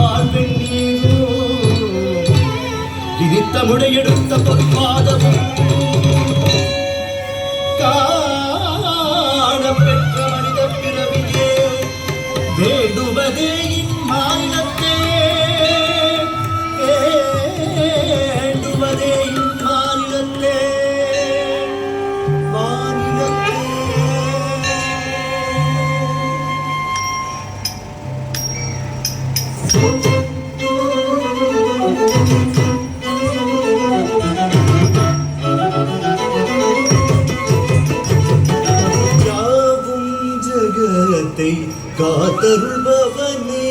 பால் வெண்ணீரும் விதித்த முடையெடுத்த பொற்பாதமும் காண பெற்ற மனித பிறவியே வேண்டுவதே இம்மாநிலத்தே வேண்டுவதே இம்மாநிலத்தே யாவும் ஜகத்தை காத்தருள்பவனே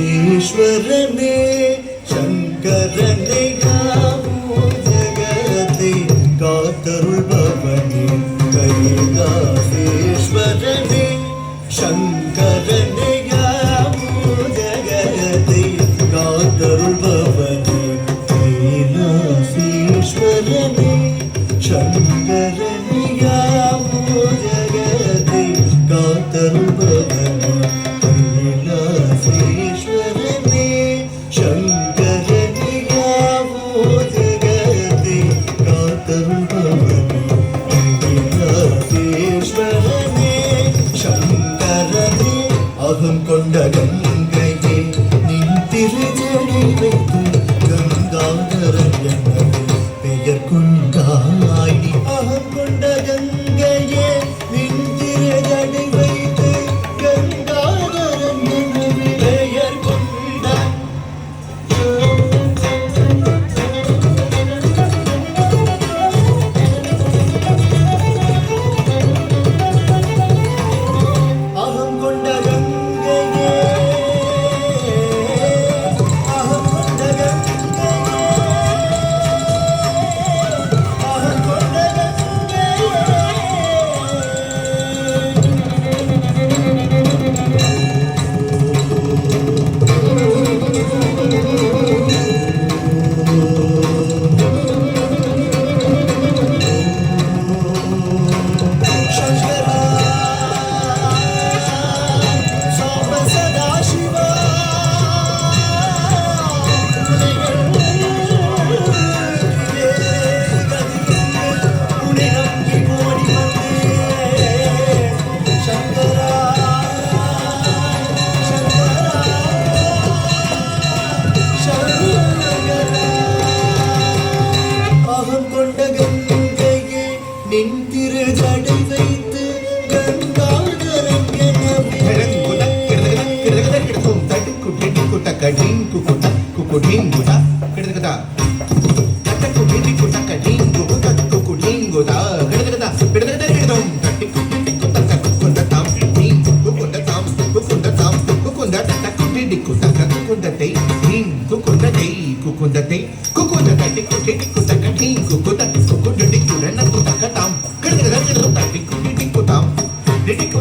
ஈஸ்வரனே சங்கரனே ஜகத்தை காத்தருள்பவனே கைலாசேஸ்வரனே சங்கரனே ஜகத்தை காத்தருள்பவனே கைலாசேஸ்வரனே சங்கரனே ஜகத்தை காத்தருள்பவனே அகம் கொண்ட கங்கையே நின் திருஜடி வைத்து கங்காதரன் என்பது பெயர் கொண்டாய். அகம் கொண்ட கங்கையே நின் திருஜடி வைத்து கங்காதரன் என்பது பெயர் கொண்டாய். அகம் கொண்ட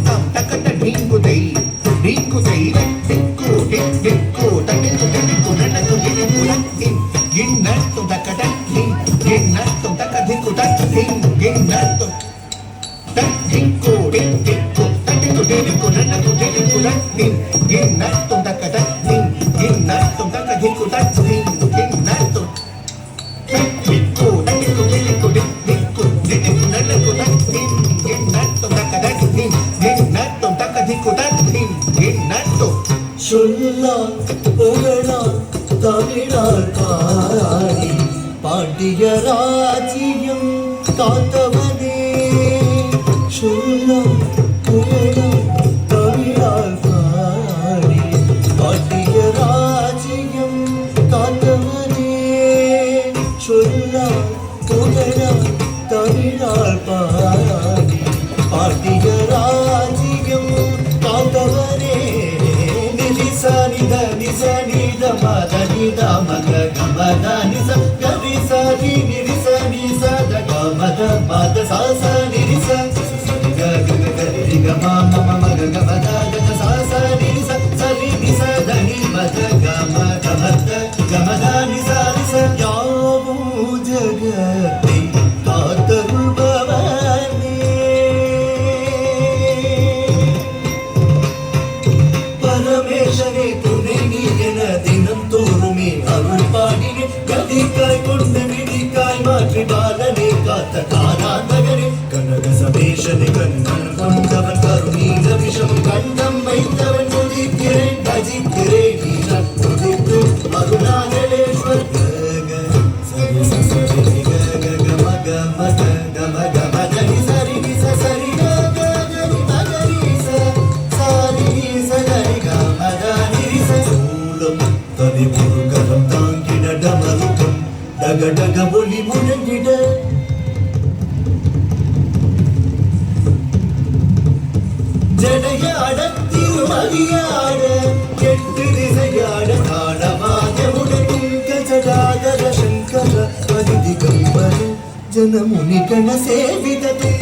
tam takata dingu dei tikku tikku takku tikku nanatu tikku lakin ginnattu takata din ginnattu takadikku takin ginnattu tikku tikku takku tikku nanatu tikku lakin ginnattu takata din ginnattu takadikku takin ginnattu tikku takku tikku tikku nanatu takin ginnattu takata din ginnattu takadikku takin ginnattu சொல்லால் புகழால் தமிழால் பாடி பாண்டிய ராஜ்யம் காத்தவனே சொல்லால் புகழால் தமிழால் பாடி பாண்டிய ராஜ்யம் காத்தவனே சொல்லால் புகழால் தமிழால் பாடி பாண்டிய ராஜ்யம் காத்தவனே నిస మద నిద మగ గమద నిస గరి సరి నిరిస నిస దగ మద మద సా స నిరిస సరి గ గ గరి గ మ మ మ మగ గమద గ సా స నిరిస సరి నిస దని మద గ మ గమద గమద నిస నిస యావు జగతి కాతరుబవనే பரமேஸ்வரே துணை நீ என தினம் தோறுமே அருள் பாடினேன் கதிக்காய் கொண்டு விதிக்காய் மாற்றி பாலனை காத்த காராந்தகனே கனக சபேஷனை கண்மன் கொண்டவன் கருணீக விஷம் கண்டம் வைத்தவன் உதிக்கிறேன் பஜிக்கிறேன் நீரன் உதித்து அருணாச்சலேஸ்வர் சரி சரி க க க மக மக க மக மக நி சரி நி ச சரி க க க நி மக நி ச சரி நி ச கரி க மக நி ச சூலம் தனி முருகரம் தாங்கிட டமருகம் டக டக ஒளி முழங்கிட ஜடையாட திருமதியாட எட்டு திசையாட தாடவாதமுடன் கஜடாதர சங்கர பதி திகம்பர ஜனமுனி கண சேவிததே